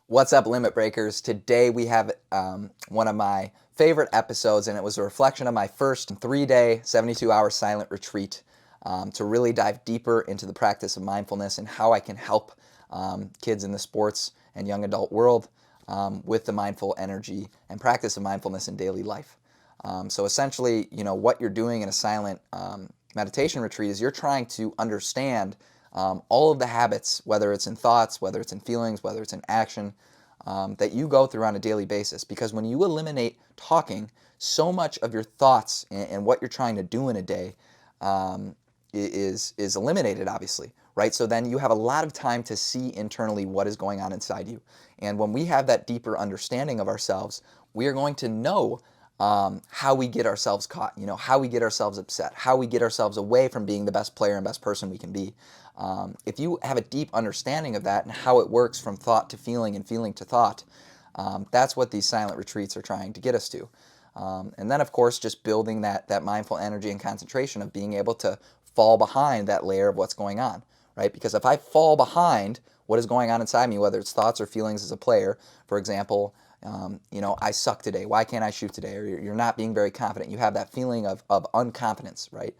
What's up, Limit Breakers? Today we have one of my favorite episodes, and it was a reflection of my first 3-day, 72-hour silent retreat to really dive deeper into the practice of mindfulness and how I can help kids in the sports and young adult world with the mindful energy and practice of mindfulness in daily life. So essentially, what you're doing in a silent meditation retreat is you're trying to understand all of the habits, whether it's in thoughts, whether it's in feelings, whether it's in action, that you go through on a daily basis. Because when you eliminate talking, so much of your thoughts and what you're trying to do in a day is eliminated, obviously, right? So then you have a lot of time to see internally what is going on inside you. And when we have that deeper understanding of ourselves, we are going to know how we get ourselves caught, how we get ourselves upset, how we get ourselves away from being the best player and best person we can be. If you have a deep understanding of that and how it works from thought to feeling and feeling to thought, that's what these silent retreats are trying to get us to. And then, of course, just building that mindful energy and concentration of being able to fall behind that layer of what's going on, right? Because if I fall behind what is going on inside me, whether it's thoughts or feelings as a player, for example, I suck today. Why can't I shoot today? Or you're not being very confident. You have that feeling of unconfidence, right?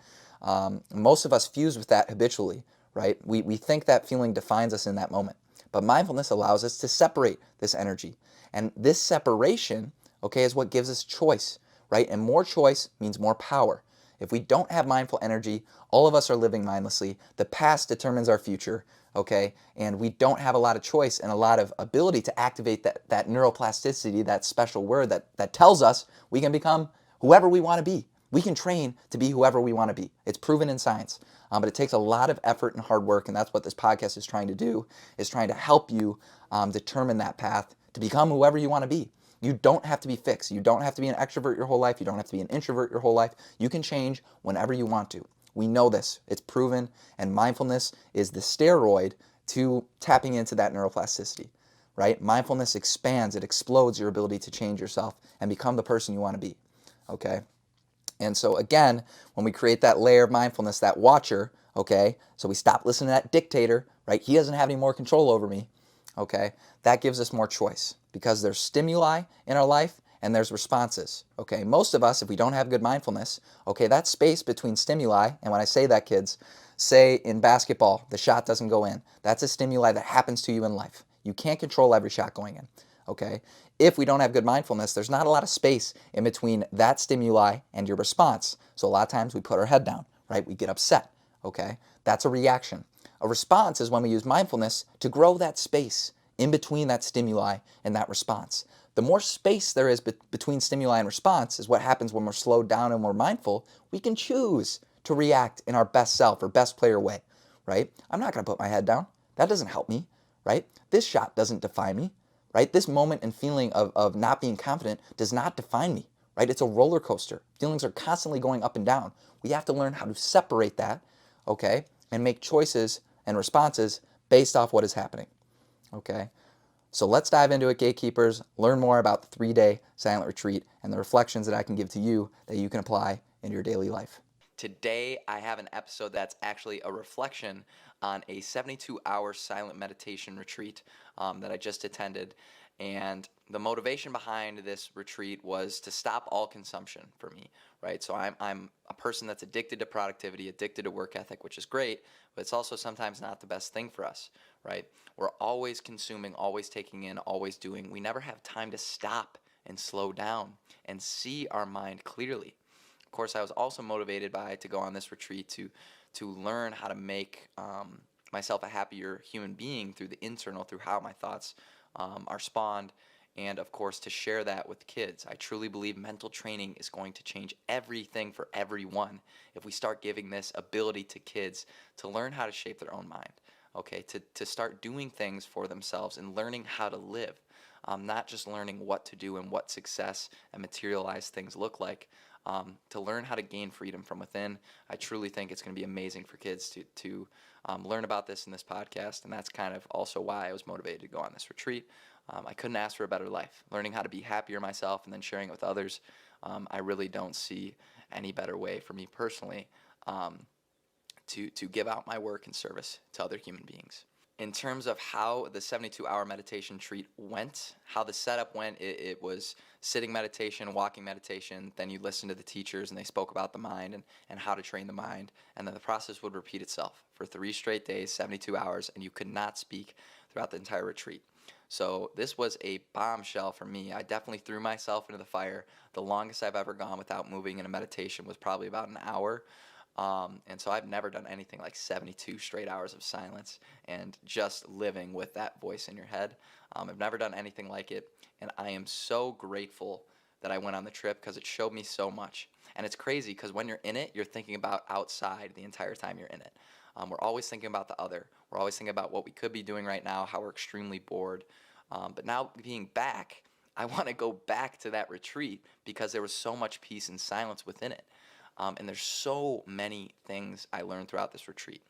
Most of us fuse with that habitually, right? We think that feeling defines us in that moment. But mindfulness allows us to separate this energy. And this separation, okay, is what gives us choice, right? And more choice means more power. If we don't have mindful energy, all of us are living mindlessly. The past determines our future, okay? And we don't have a lot of choice and a lot of ability to activate that neuroplasticity, that special word that tells us we can become whoever we want to be. We can train to be whoever we want to be. It's proven in science. But it takes a lot of effort and hard work, and that's what this podcast is trying to do, is trying to help you determine that path to become whoever you want to be. You don't have to be fixed. You don't have to be an extrovert your whole life. You don't have to be an introvert your whole life. You can change whenever you want to. We know this. It's proven, and mindfulness is the steroid to tapping into that neuroplasticity, right? Mindfulness expands, it explodes your ability to change yourself and become the person you want to be, okay? And so again, when we create that layer of mindfulness, that watcher, okay, so we stop listening to that dictator, right? He doesn't have any more control over me, okay? That gives us more choice because there's stimuli in our life and there's responses, okay? Most of us, if we don't have good mindfulness, okay, that space between stimuli, and when I say that, kids, say in basketball, the shot doesn't go in. That's a stimuli that happens to you in life. You can't control every shot going in, okay? If we don't have good mindfulness, there's not a lot of space in between that stimuli and your response. So a lot of times we put our head down, right? We get upset, okay? That's a reaction. A response is when we use mindfulness to grow that space in between that stimuli and that response. The more space there is between stimuli and response is what happens when we're slowed down and we're mindful. We can choose to react in our best self or best player way, right? I'm not going to put my head down. That doesn't help me, right? This shot doesn't define me, right? This moment and feeling of not being confident does not define me, right? It's a roller coaster. Feelings are constantly going up and down. We have to learn how to separate that, okay, and make choices and responses based off what is happening, okay? So let's dive into it, gatekeepers. Learn more about the 3-day silent retreat and the reflections that I can give to you that you can apply in your daily life. Today, I have an episode that's actually a reflection on a 72-hour silent meditation retreat that I just attended. And the motivation behind this retreat was to stop all consumption for me, right? So I'm a person that's addicted to productivity, addicted to work ethic, which is great, but it's also sometimes not the best thing for us, right? We're always consuming, always taking in, always doing. We never have time to stop and slow down and see our mind clearly. Of course, I was also motivated to go on this retreat to learn how to make myself a happier human being through how my thoughts are spawned, and of course to share that with kids. I truly believe mental training is going to change everything for everyone if we start giving this ability to kids to learn how to shape their own mind, okay, to start doing things for themselves and learning how to live, not just learning what to do and what success and materialized things look like. To learn how to gain freedom from within. I truly think it's going to be amazing for kids to learn about this in this podcast, and that's kind of also why I was motivated to go on this retreat. I couldn't ask for a better life. Learning how to be happier myself and then sharing it with others, I really don't see any better way for me personally to give out my work and service to other human beings. In terms of how the 72-hour meditation retreat went, how the setup went, it was sitting meditation, walking meditation, then you listen to the teachers and they spoke about the mind and how to train the mind, and then the process would repeat itself for 3 straight days, 72 hours, and you could not speak throughout the entire retreat. So this was a bombshell for me. I definitely threw myself into the fire. The longest I've ever gone without moving in a meditation was probably about an hour. And so I've never done anything like 72 straight hours of silence and just living with that voice in your head. I've never done anything like it, and I am so grateful that I went on the trip because it showed me so much. And it's crazy because when you're in it, you're thinking about outside the entire time you're in it. We're always thinking about the other. We're always thinking about what we could be doing right now, how we're extremely bored. But now being back, I want to go back to that retreat because there was so much peace and silence within it. And there's so many things I learned throughout this retreat.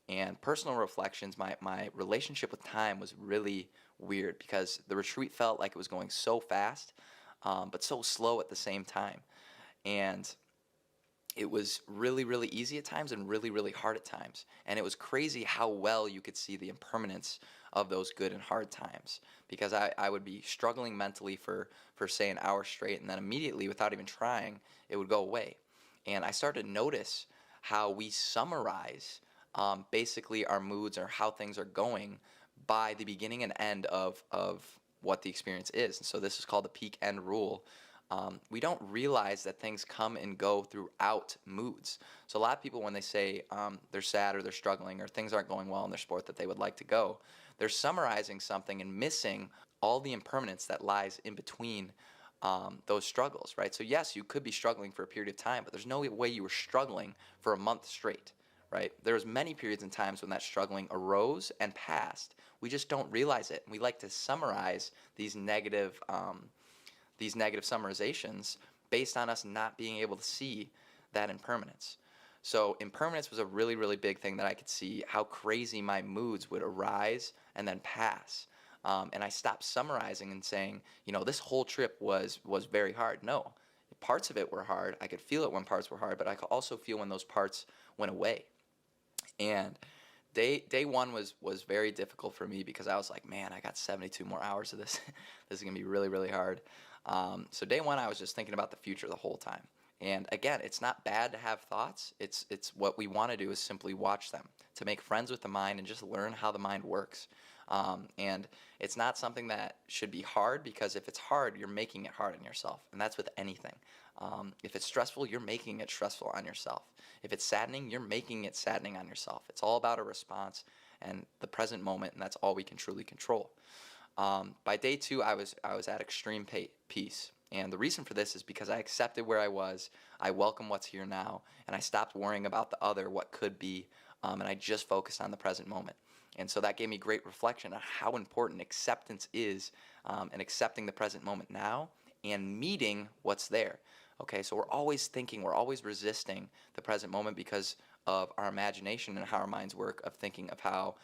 And personal reflections, my relationship with time was really weird because the retreat felt like it was going so fast, but so slow at the same time. And it was really, really easy at times and really, really hard at times. And it was crazy how well you could see the impermanence of those good and hard times. Because I would be struggling mentally for say an hour straight, and then immediately, without even trying, it would go away. And I started to notice how we summarize basically our moods or how things are going by the beginning and end of what the experience is. And so this is called the peak end rule. We don't realize that things come and go throughout moods. So a lot of people, when they say they're sad or they're struggling or things aren't going well in their sport that they would like to go, they're summarizing something and missing all the impermanence that lies in between those struggles, right? So yes, you could be struggling for a period of time, but there's no way you were struggling for a month straight, right? There's many periods and times when that struggling arose and passed. We just don't realize it. We like to summarize these negative summarizations based on us not being able to see that impermanence. So impermanence was a really, really big thing that I could see how crazy my moods would arise and then pass. And I stopped summarizing and saying, this whole trip was very hard. No, parts of it were hard. I could feel it when parts were hard, but I could also feel when those parts went away. And day one was very difficult for me because I was like, man, I got 72 more hours of this. This is going to be really, really hard. So day one, I was just thinking about the future the whole time. And again, it's not bad to have thoughts. It's what we want to do is simply watch them, to make friends with the mind and just learn how the mind works. And it's not something that should be hard, because if it's hard, you're making it hard on yourself. And that's with anything. If it's stressful, you're making it stressful on yourself. If it's saddening, you're making it saddening on yourself. It's all about a response and the present moment, and that's all we can truly control. By day two, I was at extreme peace. And the reason for this is because I accepted where I was, I welcome what's here now, and I stopped worrying about the other, what could be, and I just focused on the present moment. And so that gave me great reflection on how important acceptance is, and accepting the present moment now and meeting what's there. Okay, so we're always thinking, we're always resisting the present moment because of our imagination and how our minds work, of thinking of how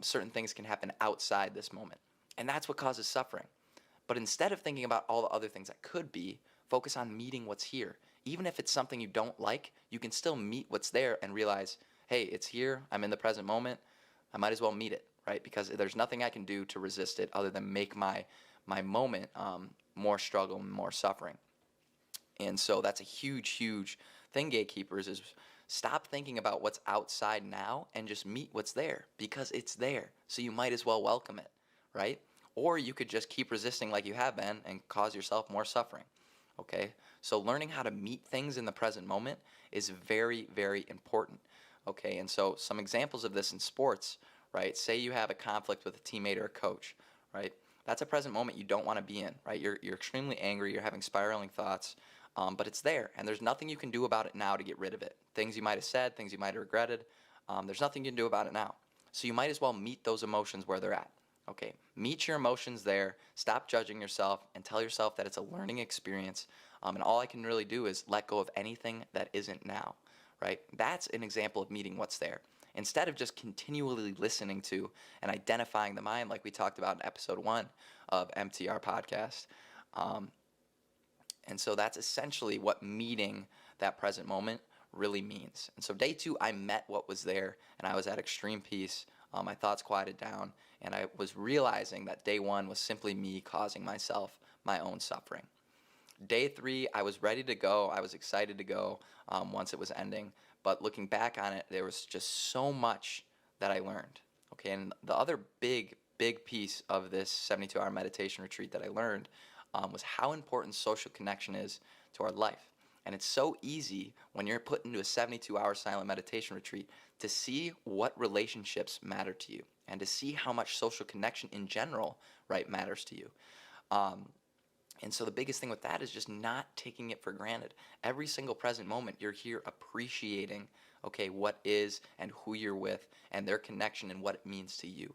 certain things can happen outside this moment. And that's what causes suffering. But instead of thinking about all the other things that could be, focus on meeting what's here. Even if it's something you don't like, you can still meet what's there and realize, hey, it's here, I'm in the present moment, I might as well meet it, right? Because there's nothing I can do to resist it other than make my moment more struggle and more suffering. And so that's a huge, huge thing, gatekeepers, is stop thinking about what's outside now and just meet what's there, because it's there. So you might as well welcome it, right? Or you could just keep resisting like you have been and cause yourself more suffering. Okay? So learning how to meet things in the present moment is very, very important. Okay? And so some examples of this in sports, right? Say you have a conflict with a teammate or a coach, right? That's a present moment you don't want to be in, right? You're extremely angry, you're having spiraling thoughts, but it's there, and there's nothing you can do about it now to get rid of it. Things you might have said, things you might have regretted, there's nothing you can do about it now. So you might as well meet those emotions where they're at. Okay, meet your emotions there, stop judging yourself, and tell yourself that it's a learning experience, and all I can really do is let go of anything that isn't now, right? That's an example of meeting what's there. Instead of just continually listening to and identifying the mind, like we talked about in episode 1 of MTR podcast. And so that's essentially what meeting that present moment really means. And so day 2, I met what was there, and I was at extreme peace. my thoughts quieted down, and I was realizing that day 1 was simply me causing myself my own suffering. Day 3, I was ready to go. I was excited to go once it was ending. But looking back on it, there was just so much that I learned. Okay, and the other big piece of this 72-hour meditation retreat that I learned was how important social connection is to our life. And it's so easy when you're put into a 72-hour silent meditation retreat to see what relationships matter to you and to see how much social connection in general, right, matters to you. And so the biggest thing with that is just not taking it for granted. Every single present moment, you're here appreciating, okay, what is and who you're with and their connection and what it means to you.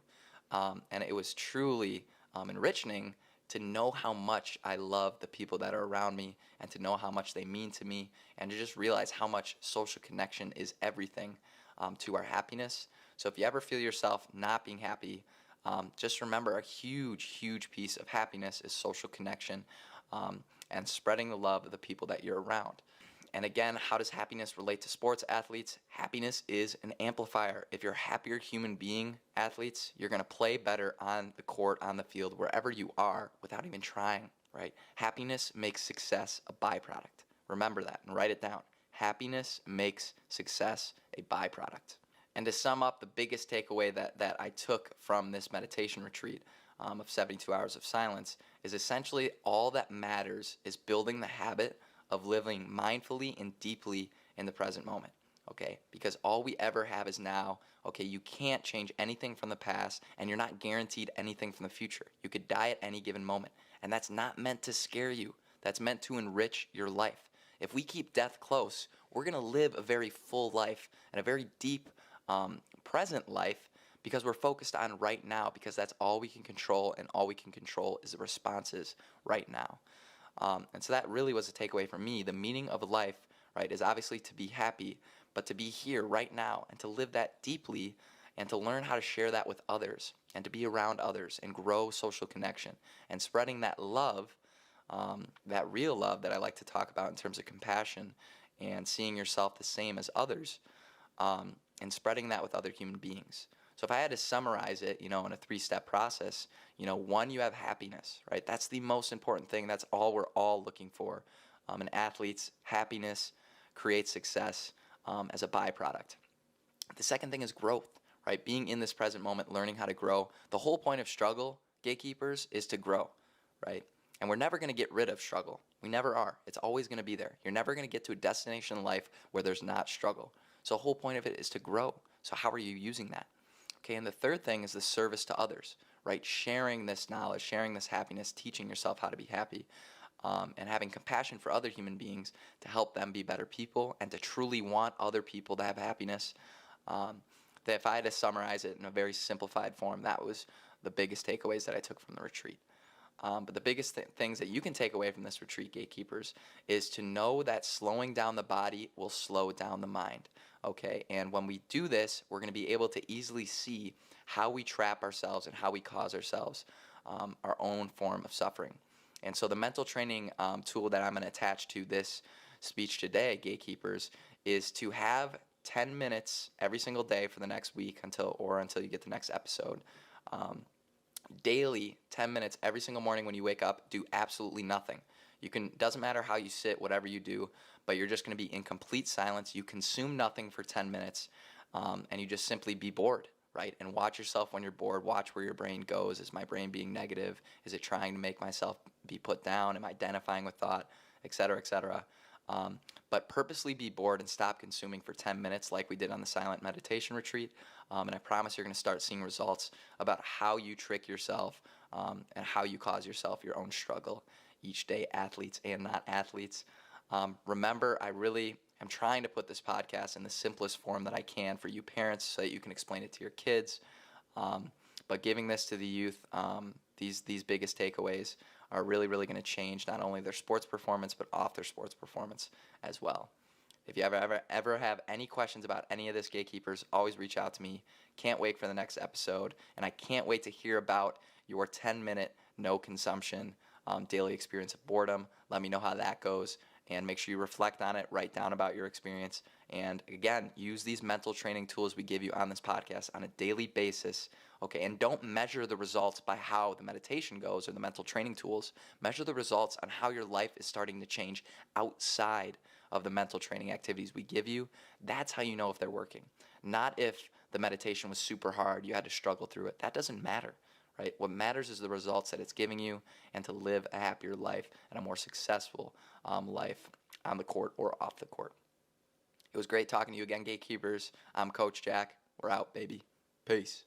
And it was truly enriching to know how much I love the people that are around me and to know how much they mean to me and to just realize how much social connection is everything to our happiness. So if you ever feel yourself not being happy, just remember a huge piece of happiness is social connection and spreading the love of the people that you're around. And again, how does happiness relate to sports athletes? Happiness is an amplifier. If you're a happier human being, athletes, you're going to play better on the court, on the field, wherever you are without even trying, right? Happiness makes success a byproduct. Remember that and write it down. Happiness makes success a byproduct. And to sum up, the biggest takeaway that I took from this meditation retreat of 72 hours of silence is essentially all that matters is building the habit of living mindfully and deeply in the present moment, okay? Because all we ever have is now, okay? You can't change anything from the past, and you're not guaranteed anything from the future. You could die at any given moment, and that's not meant to scare you. That's meant to enrich your life. If we keep death close, we're going to live a very full life and a very deep present life because we're focused on right now, because that's all we can control, and all we can control is the responses right now. And so that really was a takeaway for me. The meaning of life, right, is obviously to be happy, but to be here right now and to live that deeply and to learn how to share that with others and to be around others and grow social connection and spreading that love, that real love that I like to talk about in terms of compassion and seeing yourself the same as others, and spreading that with other human beings. So if I had to summarize it, in a 3-step process, 1, you have happiness, right? That's the most important thing. That's all we're all looking for. An athlete's happiness creates success as a byproduct. The second thing is growth, right? Being in this present moment, learning how to grow. The whole point of struggle, gatekeepers, is to grow, right? And we're never going to get rid of struggle. We never are. It's always going to be there. You're never going to get to a destination in life where there's not struggle. So the whole point of it is to grow. So how are you using that? Okay, and the third thing is the service to others, right? Sharing this knowledge, sharing this happiness, teaching yourself how to be happy, and having compassion for other human beings to help them be better people and to truly want other people to have happiness. That if I had to summarize it in a very simplified form, that was the biggest takeaways that I took from the retreat. But the biggest things that you can take away from this retreat, gatekeepers, is to know that slowing down the body will slow down the mind. Okay, and when we do this, we're going to be able to easily see how we trap ourselves and how we cause ourselves our own form of suffering. And so the mental training tool that I'm going to attach to this speech today, gatekeepers, is to have 10 minutes every single day for the next week until you get the next episode. Daily, 10 minutes every single morning when you wake up, do absolutely nothing. Doesn't matter how you sit, whatever you do, but you're just going to be in complete silence. You consume nothing for 10 minutes, and you just simply be bored, right? And watch yourself when you're bored. Watch where your brain goes. Is my brain being negative? Is it trying to make myself be put down? Am I identifying with thought, et cetera, et cetera? But purposely be bored and stop consuming for 10 minutes like we did on the silent meditation retreat. And I promise you're going to start seeing results about how you trick yourself and how you cause yourself your own struggle each day, athletes and not athletes. Remember, I really am trying to put this podcast in the simplest form that I can for you parents so that you can explain it to your kids. But giving this to the youth, these biggest takeaways are really going to change not only their sports performance, but off their sports performance as well. If you ever have any questions about any of this, gatekeepers, always reach out to me. Can't wait for the next episode, and I can't wait to hear about your 10-minute no consumption daily experience of boredom. Let me know how that goes, and make sure you reflect on it, write down about your experience, And again, use these mental training tools we give you on this podcast on a daily basis, okay? And don't measure the results by how the meditation goes or the mental training tools. Measure the results on how your life is starting to change outside of the mental training activities we give you. That's how you know if they're working. Not if the meditation was super hard, you had to struggle through it. That doesn't matter, right? What matters is the results that it's giving you, and to live a happier life and a more successful life on the court or off the court. It was great talking to you again, Gatekeepers. I'm Coach Jack. We're out, baby. Peace.